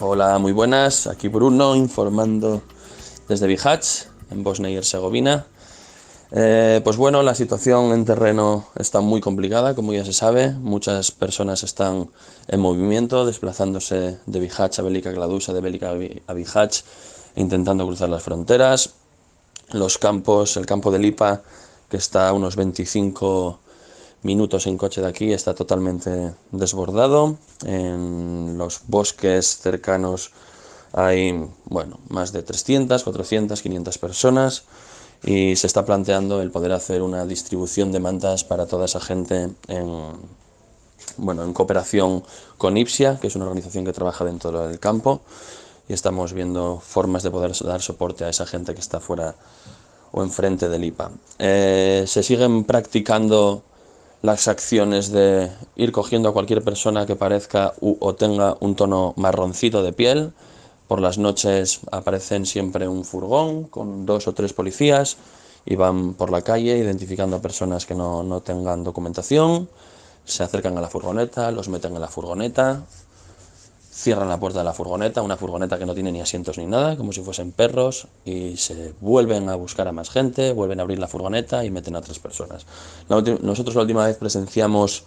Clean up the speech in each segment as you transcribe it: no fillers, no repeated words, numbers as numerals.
Hola, muy buenas, aquí Bruno informando desde Bihać, en Bosnia y Herzegovina. Pues bueno, la situación en terreno está muy complicada, como ya se sabe. Muchas personas están en movimiento, desplazándose de Bihać a Velika Kladuša, de Velika a Bihać, intentando cruzar las fronteras. El campo de Lipa, que está a unos 25 minutos en coche de aquí, está totalmente desbordado. En los bosques cercanos hay, bueno, más de 300, 400, 500 personas y se está planteando el poder hacer una distribución de mantas para toda esa gente en cooperación con IPSIA, que es una organización que trabaja dentro del campo, y estamos viendo formas de poder dar soporte a esa gente que está fuera o enfrente del IPA. Se siguen practicando las acciones de ir cogiendo a cualquier persona que parezca o tenga un tono marroncito de piel. Por las noches aparecen siempre un furgón con 2 o 3 policías y van por la calle identificando a personas que no tengan documentación. Se acercan a la furgoneta, los meten en la furgoneta, cierran la puerta de la furgoneta, una furgoneta que no tiene ni asientos ni nada, como si fuesen perros, y se vuelven a buscar a más gente, vuelven a abrir la furgoneta y meten a 3 personas. Nosotros la última vez presenciamos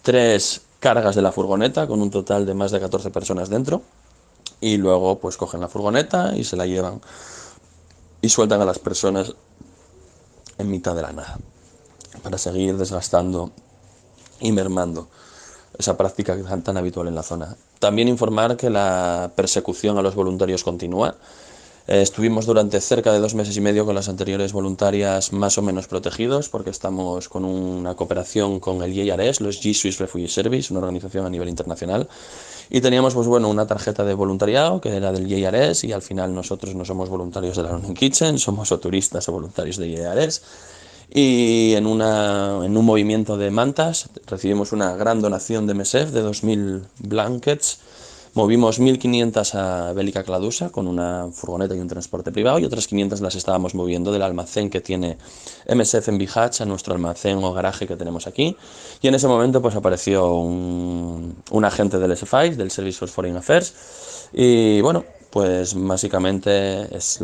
3 cargas de la furgoneta con un total de más de 14 personas dentro, y luego pues cogen la furgoneta y se la llevan y sueltan a las personas en mitad de la nada para seguir desgastando y mermando esa práctica tan habitual en la zona. También informar que la persecución a los voluntarios continúa. Estuvimos durante cerca de 2 meses y medio con las anteriores voluntarias más o menos protegidos, porque estamos con una cooperación con el JRS, los G-Swiss Refugee Service, una organización a nivel internacional, y teníamos una tarjeta de voluntariado que era del JRS, y al final nosotros no somos voluntarios de la London Kitchen, somos o turistas o voluntarios de JRS. Y en un movimiento de mantas recibimos una gran donación de MSF de 2.000 blankets. Movimos 1.500 a Velika Kladuša con una furgoneta y un transporte privado, y otras 500 las estábamos moviendo del almacén que tiene MSF en Bihać a nuestro almacén o garaje que tenemos aquí. Y en ese momento pues apareció un agente del SFI, del Service for Foreign Affairs, y bueno, pues básicamente es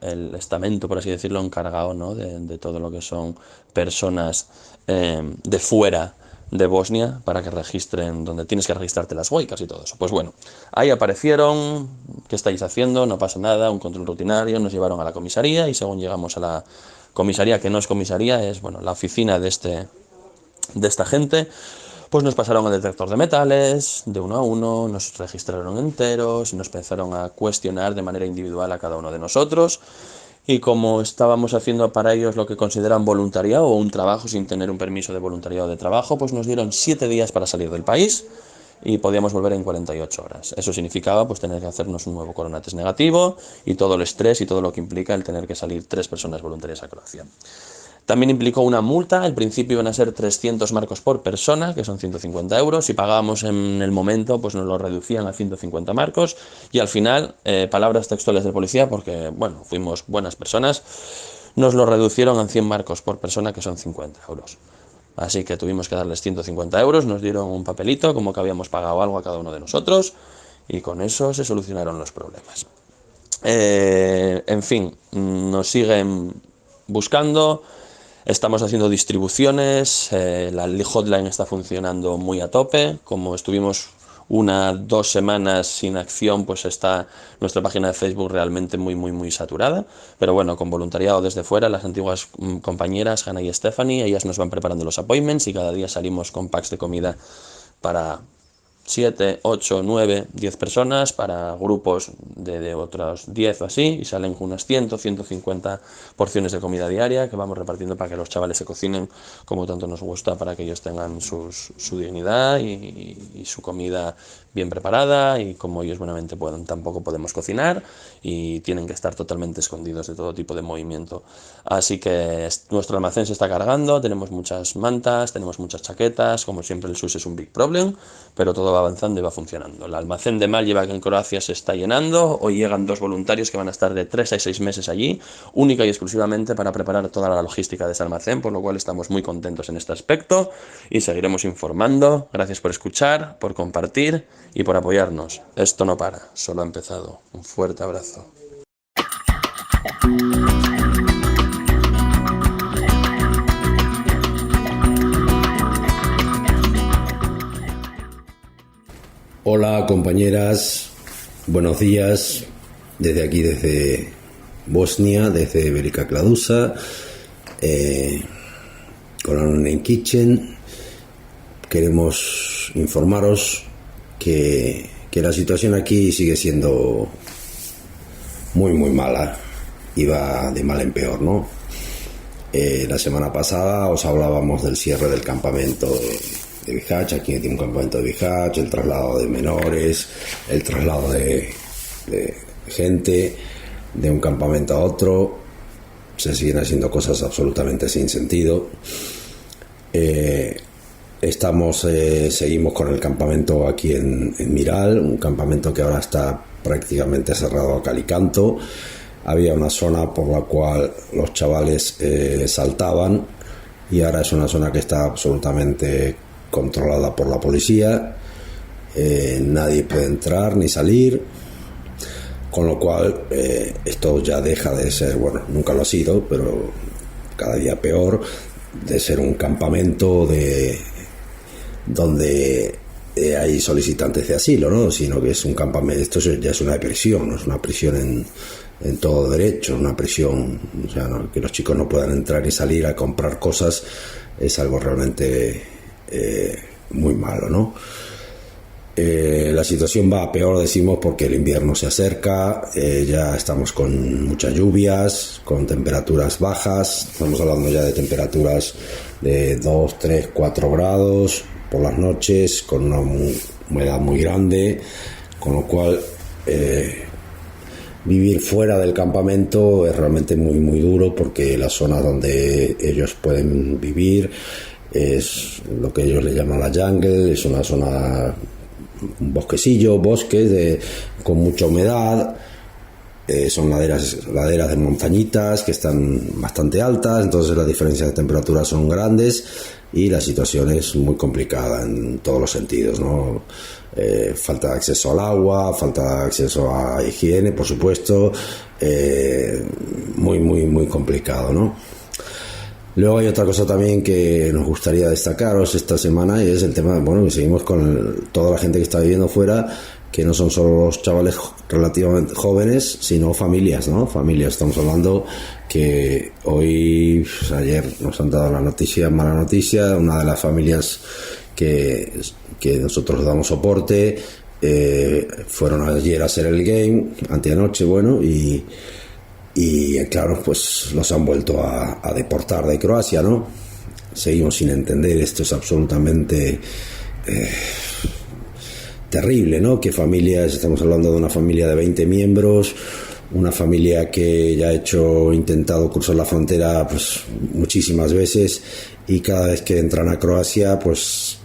el estamento, por así decirlo, encargado, ¿no?, de todo lo que son personas de fuera de Bosnia para que registren donde tienes que registrarte las huelgas y todo eso. Pues bueno, ahí aparecieron, ¿qué estáis haciendo? No pasa nada, un control rutinario, nos llevaron a la comisaría, y según llegamos a la comisaría, que no es comisaría, es la oficina de esta gente, pues nos pasaron el detector de metales de uno a uno, nos registraron enteros y nos empezaron a cuestionar de manera individual a cada uno de nosotros. Y como estábamos haciendo para ellos lo que consideran voluntariado o un trabajo sin tener un permiso de voluntariado de trabajo, pues nos dieron 7 días para salir del país y podíamos volver en 48 horas. Eso significaba pues tener que hacernos un nuevo coronatest negativo y todo el estrés y todo lo que implica el tener que salir 3 personas voluntarias a Croacia. También implicó una multa. Al principio iban a ser 300 marcos por persona, que son 150 euros. Si pagábamos en el momento, pues nos lo reducían a 150 marcos. Y al final, palabras textuales del policía, porque, bueno, fuimos buenas personas, nos lo reducieron a 100 marcos por persona, que son 50 euros. Así que tuvimos que darles 150 euros, nos dieron un papelito como que habíamos pagado algo a cada uno de nosotros, y con eso se solucionaron los problemas. En fin, nos siguen buscando. Estamos haciendo distribuciones, la hotline está funcionando muy a tope. Como estuvimos 2 semanas sin acción, pues está nuestra página de Facebook realmente muy saturada. Pero bueno, con voluntariado desde fuera, las antiguas compañeras Hannah y Stephanie, ellas nos van preparando los appointments y cada día salimos con packs de comida para 7, 8, 9, 10 personas, para grupos de otros 10 o así, y salen unas 100, 150 porciones de comida diaria que vamos repartiendo para que los chavales se cocinen como tanto nos gusta, para que ellos tengan su dignidad y su comida bien preparada, y como ellos buenamente puedan. Tampoco podemos cocinar y tienen que estar totalmente escondidos de todo tipo de movimiento. Así que nuestro almacén se está cargando, tenemos muchas mantas, tenemos muchas chaquetas, como siempre el SUS es un big problem, pero todo va avanzando y va funcionando. El almacén de Maljevac en Croacia se está llenando. Hoy llegan 2 voluntarios que van a estar de 3 a 6 meses allí, única y exclusivamente para preparar toda la logística de ese almacén, por lo cual estamos muy contentos en este aspecto y seguiremos informando. Gracias por escuchar, por compartir y por apoyarnos. Esto no para, solo ha empezado. Un fuerte abrazo. Hola compañeras, buenos días desde aquí, desde Bosnia, desde Velika Kladuša, con la Online Kitchen. Queremos informaros que la situación aquí sigue siendo muy mala y va de mal en peor, ¿no? La semana pasada os hablábamos del cierre del campamento de Bihać. Aquí tiene un campamento de Bihać, el traslado de menores, el traslado de gente de un campamento a otro. Se siguen haciendo cosas absolutamente sin sentido. Seguimos con el campamento aquí en Miral, un campamento que ahora está prácticamente cerrado a cal y canto. Había una zona por la cual los chavales saltaban y ahora es una zona que está absolutamente controlada por la policía. Nadie puede entrar ni salir, con lo cual esto ya deja de ser, bueno, nunca lo ha sido, pero cada día peor, de ser un campamento donde hay solicitantes de asilo, ¿no? Sino que es un campamento, esto ya es una prisión, no es una prisión en todo derecho, una prisión, o sea, ¿no? Que los chicos no puedan entrar y salir a comprar cosas es algo realmente muy malo, ¿no? La situación va a peor, decimos, porque el invierno se acerca. Ya estamos con muchas lluvias, con temperaturas bajas. Estamos hablando ya de temperaturas de 2, 3, 4 grados por las noches, con una humedad muy grande, con lo cual vivir fuera del campamento es realmente muy duro, porque la zona donde ellos pueden vivir es lo que ellos le llaman la jungle. Es una zona, un bosques con mucha humedad. Son laderas de montañitas que están bastante altas, entonces las diferencias de temperatura son grandes y la situación es muy complicada en todos los sentidos, ¿no? Falta de acceso al agua, falta de acceso a higiene, por supuesto, muy complicado, ¿no? Luego hay otra cosa también que nos gustaría destacaros esta semana, y es el tema, bueno, que seguimos con toda la gente que está viviendo fuera, que no son solo los chavales relativamente jóvenes, sino familias, ¿no? Familias, estamos hablando que hoy, ayer nos han dado mala noticia, una de las familias que nosotros damos soporte, fueron ayer a hacer el game, anteanoche, bueno, y claro, pues los han vuelto a deportar de Croacia, ¿no? Seguimos sin entender, esto es absolutamente terrible, ¿no? Que familias, estamos hablando de una familia de 20 miembros, una familia que ya ha intentado cruzar la frontera pues muchísimas veces, y cada vez que entran a Croacia pues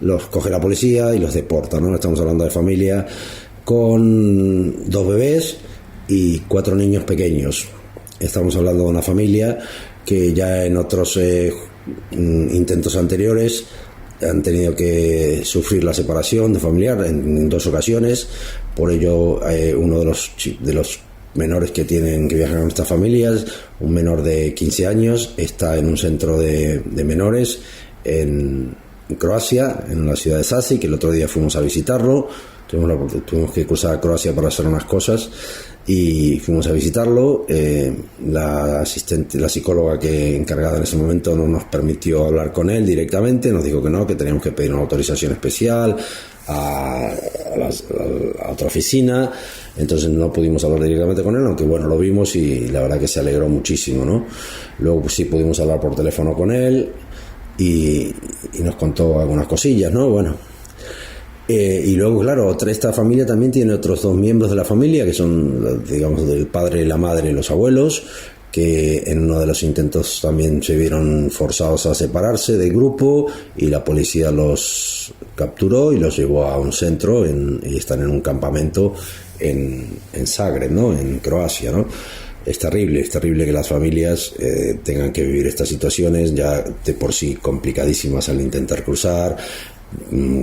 los coge la policía y los deporta, ¿no? Estamos hablando de familia con 2 bebés y 4 niños pequeños. Estamos hablando de una familia que ya en otros intentos anteriores han tenido que sufrir la separación de familiar en 2 ocasiones. Por ello, uno de los menores que viajan con estas familias, un menor de 15 años, está en un centro de menores en Croacia, en la ciudad de Sasi, que el otro día fuimos a visitarlo. Tuvimos que cruzar a Croacia para hacer unas cosas y fuimos a visitarlo. La psicóloga encargada en ese momento no nos permitió hablar con él directamente, nos dijo que no, que teníamos que pedir una autorización especial a otra oficina. Entonces no pudimos hablar directamente con él, aunque bueno, lo vimos y la verdad que se alegró muchísimo, ¿no? Luego pues, sí pudimos hablar por teléfono con él y nos contó algunas cosillas, ¿no? Bueno, y luego, claro, esta familia también tiene otros 2 miembros de la familia, que son, digamos, del padre, la madre y los abuelos, que en uno de los intentos también se vieron forzados a separarse del grupo y la policía los capturó y los llevó a un centro y están en un campamento en Zagreb, ¿no? En Croacia, ¿no? Es terrible que las familias tengan que vivir estas situaciones ya de por sí complicadísimas al intentar cruzar,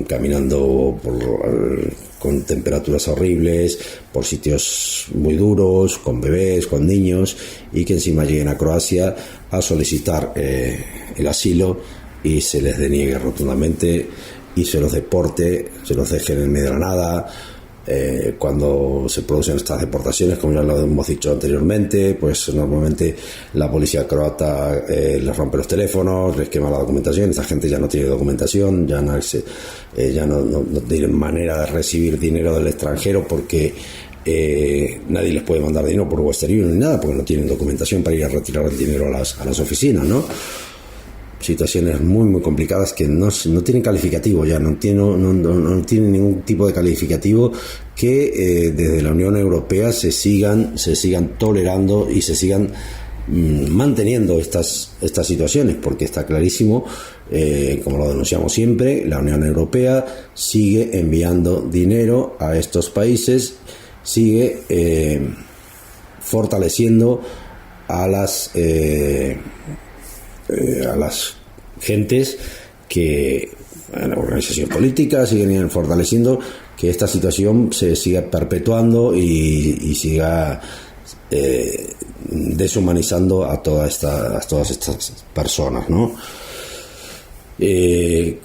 caminando con temperaturas horribles, por sitios muy duros, con bebés, con niños, y que encima lleguen a Croacia a solicitar el asilo y se les deniegue rotundamente y se los deporte, se los deje en el medio de la nada. Cuando se producen estas deportaciones, como ya lo hemos dicho anteriormente, pues normalmente la policía croata les rompe los teléfonos, les quema la documentación. Esta gente ya no tiene documentación, ya no tienen manera de recibir dinero del extranjero porque nadie les puede mandar dinero por Western Union ni nada, porque no tienen documentación para ir a retirar el dinero a las oficinas, ¿no? Situaciones muy complicadas que no tienen calificativo ya, no tienen ningún tipo de calificativo que desde la Unión Europea se sigan tolerando y se sigan manteniendo estas situaciones, porque está clarísimo, como lo denunciamos siempre, la Unión Europea sigue enviando dinero a estos países, sigue fortaleciendo a las gentes que la organización política siguen fortaleciendo que esta situación se siga perpetuando y siga deshumanizando a todas estas personas, ¿no?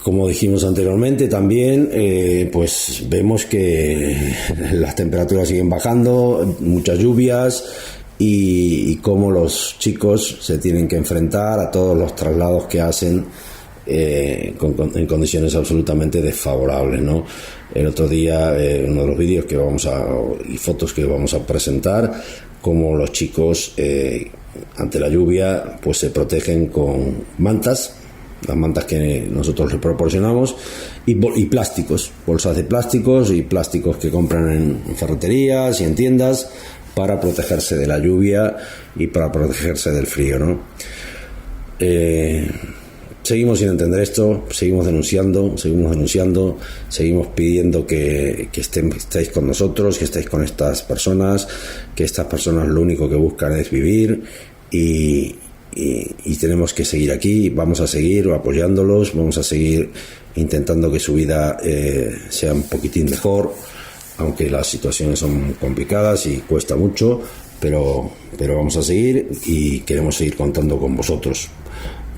Como dijimos anteriormente también, pues vemos que las temperaturas siguen bajando, muchas lluvias, y cómo los chicos se tienen que enfrentar a todos los traslados que hacen en condiciones absolutamente desfavorables, ¿no? El otro día, uno de los vídeos y fotos que vamos a presentar, cómo los chicos ante la lluvia pues se protegen con mantas, las mantas que nosotros les proporcionamos, y plásticos, bolsas de plásticos y plásticos que compran en ferreterías y en tiendas, para protegerse de la lluvia y para protegerse del frío, ¿no? Seguimos sin entender esto, seguimos denunciando, seguimos pidiendo que estéis con nosotros, que estéis con estas personas, que estas personas lo único que buscan es vivir y tenemos que seguir aquí. Vamos a seguir apoyándolos, vamos a seguir intentando que su vida sea un poquitín mejor, aunque las situaciones son complicadas y cuesta mucho, pero vamos a seguir y queremos seguir contando con vosotros.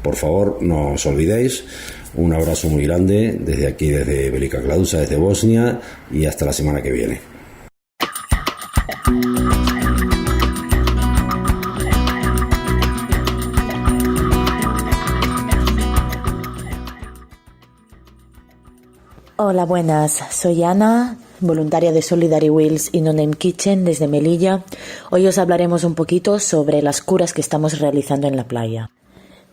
Por favor, no os olvidéis. Un abrazo muy grande desde aquí, desde Velika Kladuša, desde Bosnia, y hasta la semana que viene. Hola, buenas. Soy Ana, voluntaria de Solidary Wheels y No Name Kitchen desde Melilla. Hoy os hablaremos un poquito sobre las curas que estamos realizando en la playa.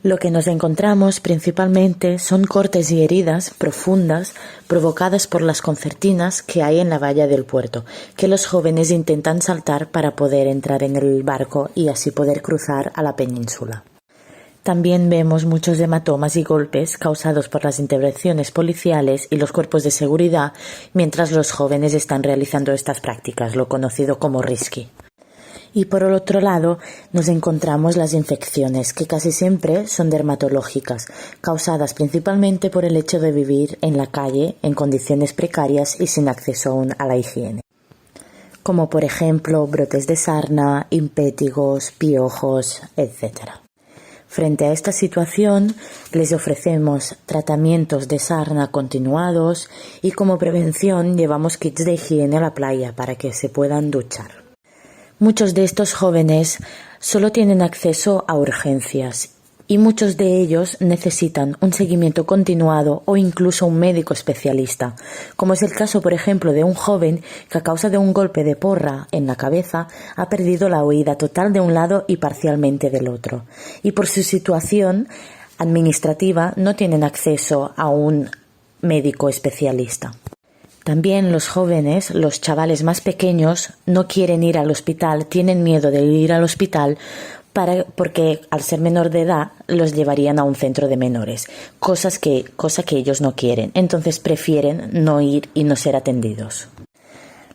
Lo que nos encontramos principalmente son cortes y heridas profundas provocadas por las concertinas que hay en la valla del puerto, que los jóvenes intentan saltar para poder entrar en el barco y así poder cruzar a la península. También vemos muchos hematomas y golpes causados por las intervenciones policiales y los cuerpos de seguridad mientras los jóvenes están realizando estas prácticas, lo conocido como risky. Y por el otro lado nos encontramos las infecciones, que casi siempre son dermatológicas, causadas principalmente por el hecho de vivir en la calle en condiciones precarias y sin acceso aún a la higiene, como por ejemplo brotes de sarna, impétigos, piojos, etc. Frente a esta situación, les ofrecemos tratamientos de sarna continuados y como prevención llevamos kits de higiene a la playa para que se puedan duchar. Muchos de estos jóvenes solo tienen acceso a urgencias y muchos de ellos necesitan un seguimiento continuado o incluso un médico especialista, como es el caso, por ejemplo, de un joven que a causa de un golpe de porra en la cabeza ha perdido la oída total de un lado y parcialmente del otro, y por su situación administrativa no tienen acceso a un médico especialista. También los jóvenes, los chavales más pequeños, no quieren ir al hospital, tienen miedo de ir al hospital porque al ser menor de edad los llevarían a un centro de menores, cosa que ellos no quieren, entonces prefieren no ir y no ser atendidos.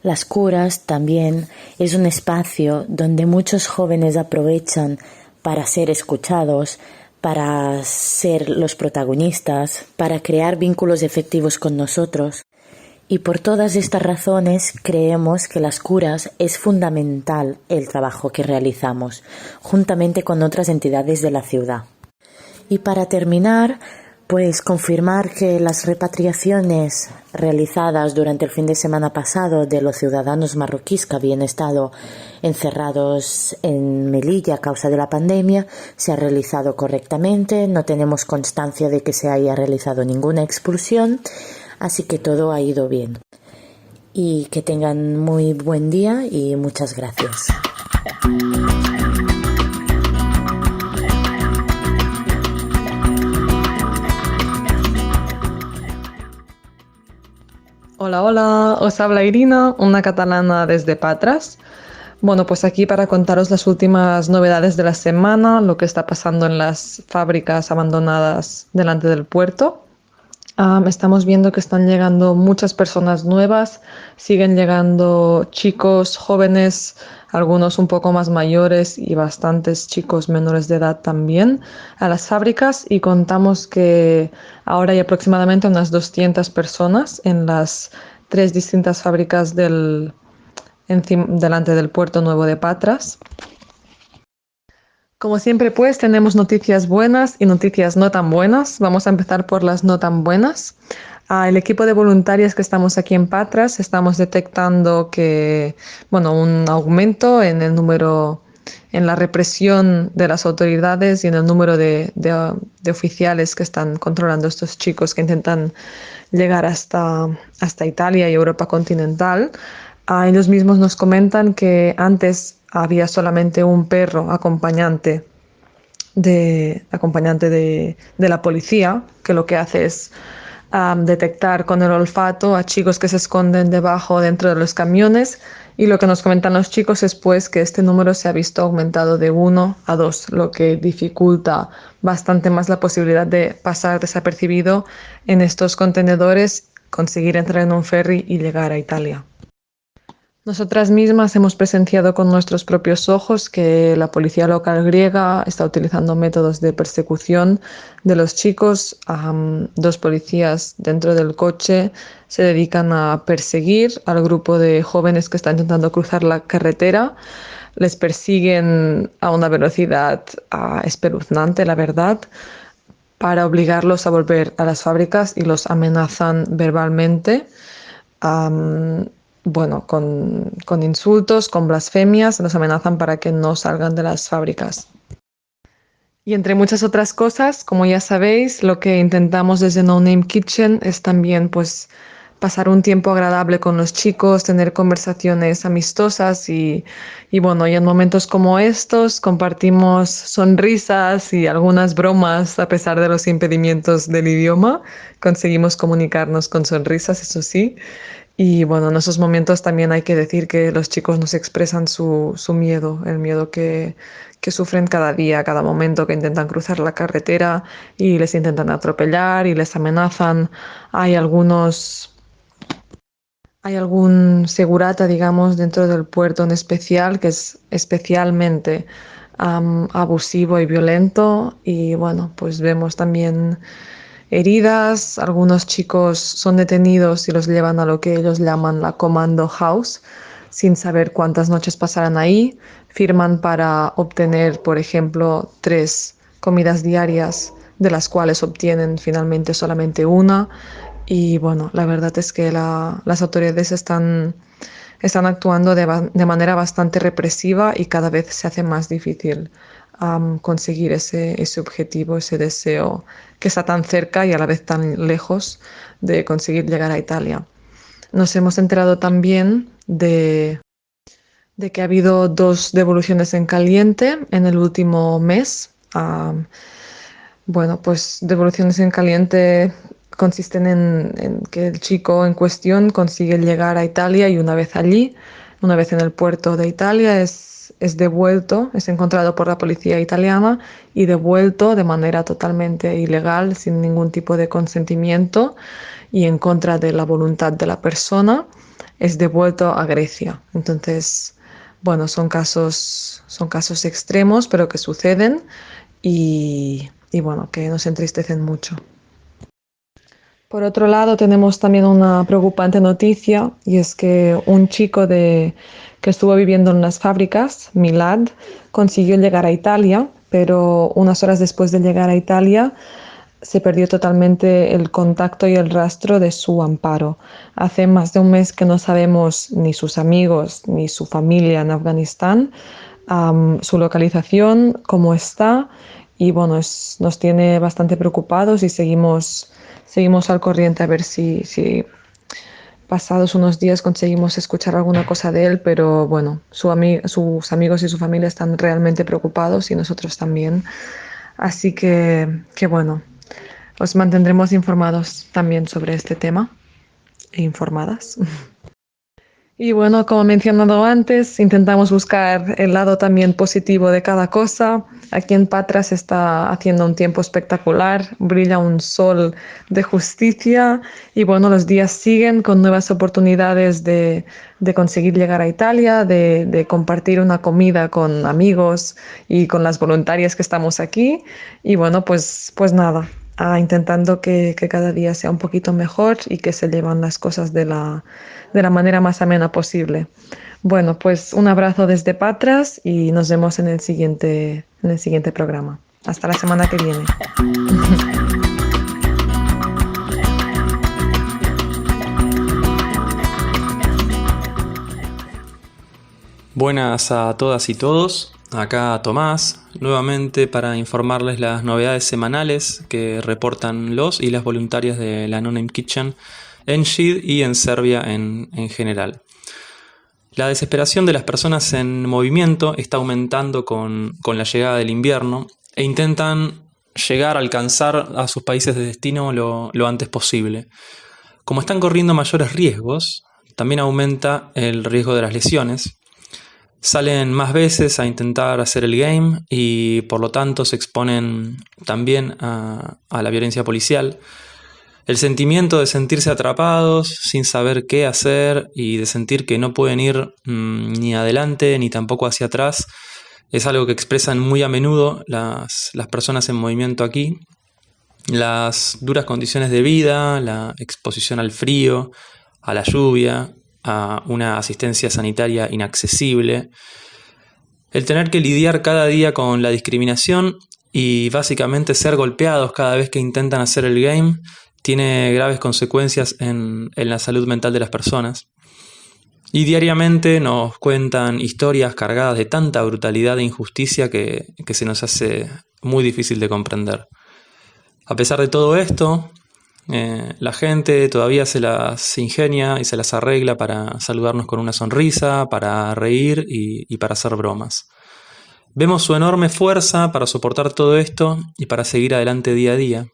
Las curas también es un espacio donde muchos jóvenes aprovechan para ser escuchados, para ser los protagonistas, para crear vínculos efectivos con nosotros. Y por todas estas razones creemos que las curas es fundamental el trabajo que realizamos, juntamente con otras entidades de la ciudad. Y para terminar, pues confirmar que las repatriaciones realizadas durante el fin de semana pasado de los ciudadanos marroquíes que habían estado encerrados en Melilla a causa de la pandemia se ha realizado correctamente, no tenemos constancia de que se haya realizado ninguna expulsión, así que todo ha ido bien. Y que tengan muy buen día y muchas gracias. Hola, hola, os habla Irina, una catalana desde Patras. Bueno, pues aquí para contaros las últimas novedades de la semana, lo que está pasando en las fábricas abandonadas delante del puerto. Estamos viendo que están llegando muchas personas nuevas, siguen llegando chicos jóvenes, algunos un poco más mayores y bastantes chicos menores de edad también a las fábricas, y contamos que ahora hay aproximadamente unas 200 personas en las 3 distintas fábricas delante del puerto nuevo de Patras. Como siempre, pues tenemos noticias buenas y noticias no tan buenas. Vamos a empezar por las no tan buenas. El equipo de voluntarias que estamos aquí en Patras estamos detectando un aumento en el número, en la represión de las autoridades y en el número de oficiales que están controlando a estos chicos que intentan llegar hasta Italia y Europa continental. Ellos mismos nos comentan que antes había solamente un perro acompañante de la policía, que lo que hace es detectar con el olfato a chicos que se esconden dentro de los camiones, y lo que nos comentan los chicos es pues que este número se ha visto aumentado de 1 a 2, lo que dificulta bastante más la posibilidad de pasar desapercibido en estos contenedores, conseguir entrar en un ferry y llegar a Italia. Nosotras mismas hemos presenciado con nuestros propios ojos que la policía local griega está utilizando métodos de persecución de los chicos. 2 policías dentro del coche se dedican a perseguir al grupo de jóvenes que están intentando cruzar la carretera. Les persiguen a una velocidad espeluznante, la verdad, para obligarlos a volver a las fábricas, y los amenazan verbalmente. Con insultos, con blasfemias, los amenazan para que no salgan de las fábricas. Y entre muchas otras cosas, como ya sabéis, lo que intentamos desde No Name Kitchen es también pues pasar un tiempo agradable con los chicos, tener conversaciones amistosas y en momentos como estos compartimos sonrisas y algunas bromas a pesar de los impedimentos del idioma. Conseguimos comunicarnos con sonrisas, eso sí. Y en esos momentos también hay que decir que los chicos nos expresan su miedo, el miedo que sufren cada día, cada momento que intentan cruzar la carretera y les intentan atropellar y les amenazan. Hay algún segurata, digamos, dentro del puerto en especial, que es especialmente abusivo y violento, y pues vemos también heridas. Algunos chicos son detenidos y los llevan a lo que ellos llaman la Commando House, sin saber cuántas noches pasarán ahí. Firman para obtener, por ejemplo, 3 comidas diarias, de las cuales obtienen finalmente solamente una. Y la verdad es que las autoridades están actuando de manera bastante represiva, y cada vez se hace más difícil conseguir ese objetivo, ese deseo que está tan cerca y a la vez tan lejos de conseguir llegar a Italia. Nos hemos enterado también de que ha habido 2 devoluciones en caliente en el último mes. Devoluciones en caliente consisten en que el chico en cuestión consigue llegar a Italia, y una vez allí, una vez en el puerto de Italia, es es devuelto, es encontrado por la policía italiana y devuelto de manera totalmente ilegal, sin ningún tipo de consentimiento y en contra de la voluntad de la persona, es devuelto a Grecia. Entonces, bueno, son casos extremos, pero que suceden y bueno, que nos entristecen mucho. Por otro lado, tenemos también una preocupante noticia y es que un chico que estuvo viviendo en las fábricas, Milad, consiguió llegar a Italia, pero unas horas después de llegar a Italia se perdió totalmente el contacto y el rastro de su Amparo. Hace más de un mes que no sabemos ni sus amigos ni su familia en Afganistán, su localización, cómo está y bueno, nos tiene bastante preocupados y seguimos al corriente a ver si pasados unos días conseguimos escuchar alguna cosa de él, pero bueno, sus amigos y su familia están realmente preocupados y nosotros también. Así que bueno, os mantendremos informados también sobre este tema e informadas. Y bueno, como he mencionado antes, intentamos buscar el lado también positivo de cada cosa. Aquí en Patras está haciendo un tiempo espectacular, brilla un sol de justicia y bueno, los días siguen con nuevas oportunidades de conseguir llegar a Italia, de compartir una comida con amigos y con las voluntarias que estamos aquí. Y bueno, pues nada, intentando que cada día sea un poquito mejor y que se llevan las cosas de la manera más amena posible. Bueno, pues un abrazo desde Patras y nos vemos en el siguiente programa. Hasta la semana que viene. Buenas a todas y todos, acá Tomás, nuevamente para informarles las novedades semanales que reportan los y las voluntarias de la No Name Kitchen en Shid y en Serbia en general. La desesperación de las personas en movimiento está aumentando con la llegada del invierno e intentan alcanzar a sus países de destino lo antes posible. Como están corriendo mayores riesgos, también aumenta el riesgo de las lesiones. Salen más veces a intentar hacer el game y por lo tanto se exponen también a la violencia policial. El sentimiento de sentirse atrapados sin saber qué hacer y de sentir que no pueden ir ni adelante ni tampoco hacia atrás es algo que expresan muy a menudo las personas en movimiento aquí. Las duras condiciones de vida, la exposición al frío, a la lluvia, a una asistencia sanitaria inaccesible, el tener que lidiar cada día con la discriminación y básicamente ser golpeados cada vez que intentan hacer el game tiene graves consecuencias en la salud mental de las personas. Y diariamente nos cuentan historias cargadas de tanta brutalidad e injusticia que se nos hace muy difícil de comprender. A pesar de todo esto, la gente todavía se las ingenia y se las arregla para saludarnos con una sonrisa, para reír y para hacer bromas. Vemos su enorme fuerza para soportar todo esto y para seguir adelante día a día.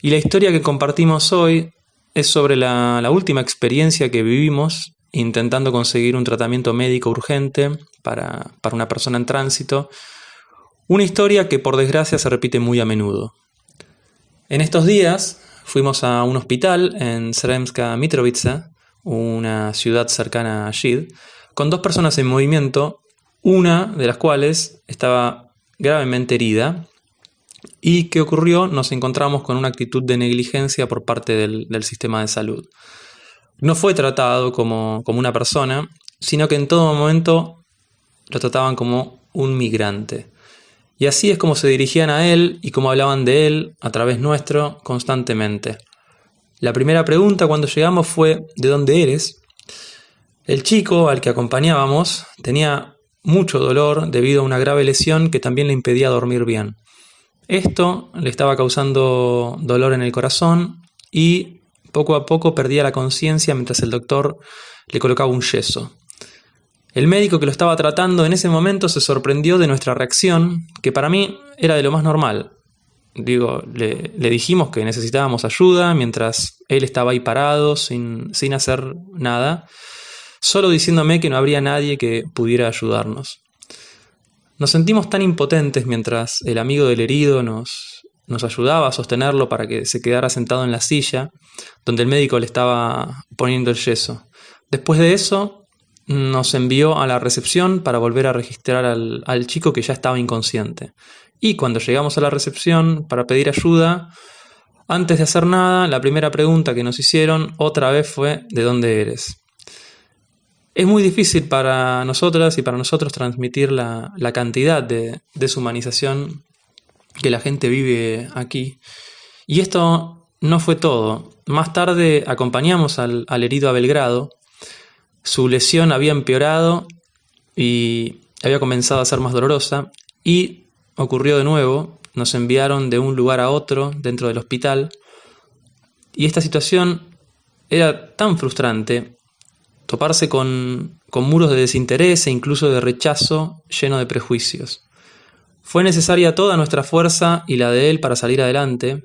Y la historia que compartimos hoy es sobre la última experiencia que vivimos intentando conseguir un tratamiento médico urgente para una persona en tránsito. Una historia que por desgracia se repite muy a menudo. En estos días fuimos a un hospital en Sremska Mitrovica, una ciudad cercana a Shid, con 2 personas en movimiento, una de las cuales estaba gravemente herida. ¿Y qué ocurrió? Nos encontramos con una actitud de negligencia por parte del sistema de salud. No fue tratado como una persona, sino que en todo momento lo trataban como un migrante. Y así es como se dirigían a él y como hablaban de él a través nuestro constantemente. La primera pregunta cuando llegamos fue ¿de dónde eres? El chico al que acompañábamos tenía mucho dolor debido a una grave lesión que también le impedía dormir bien. Esto le estaba causando dolor en el corazón y poco a poco perdía la conciencia mientras el doctor le colocaba un yeso. El médico que lo estaba tratando en ese momento se sorprendió de nuestra reacción, que para mí era de lo más normal. Le dijimos que necesitábamos ayuda mientras él estaba ahí parado, sin hacer nada, solo diciéndome que no habría nadie que pudiera ayudarnos. Nos sentimos tan impotentes mientras el amigo del herido nos ayudaba a sostenerlo para que se quedara sentado en la silla donde el médico le estaba poniendo el yeso. Después de eso, nos envió a la recepción para volver a registrar al chico que ya estaba inconsciente. Y cuando llegamos a la recepción para pedir ayuda, antes de hacer nada, la primera pregunta que nos hicieron otra vez fue ¿de dónde eres? Es muy difícil para nosotras y para nosotros transmitir la cantidad de deshumanización que la gente vive aquí. Y esto no fue todo. Más tarde acompañamos al herido a Belgrado. Su lesión había empeorado y había comenzado a ser más dolorosa. Y ocurrió de nuevo. Nos enviaron de un lugar a otro dentro del hospital. Y esta situación era tan frustrante. Toparse con muros de desinterés e incluso de rechazo lleno de prejuicios. Fue necesaria toda nuestra fuerza y la de él para salir adelante,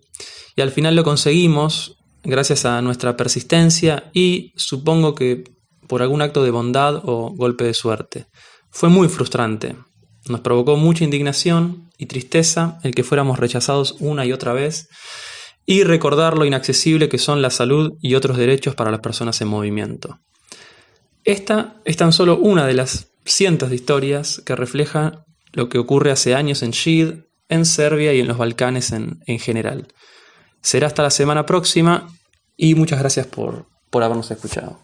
y al final lo conseguimos gracias a nuestra persistencia y supongo que por algún acto de bondad o golpe de suerte. Fue muy frustrante. Nos provocó mucha indignación y tristeza el que fuéramos rechazados una y otra vez y recordar lo inaccesible que son la salud y otros derechos para las personas en movimiento. Esta es tan solo una de las cientos de historias que reflejan lo que ocurre hace años en Šid, en Serbia y en los Balcanes en general. Será hasta la semana próxima y muchas gracias por habernos escuchado.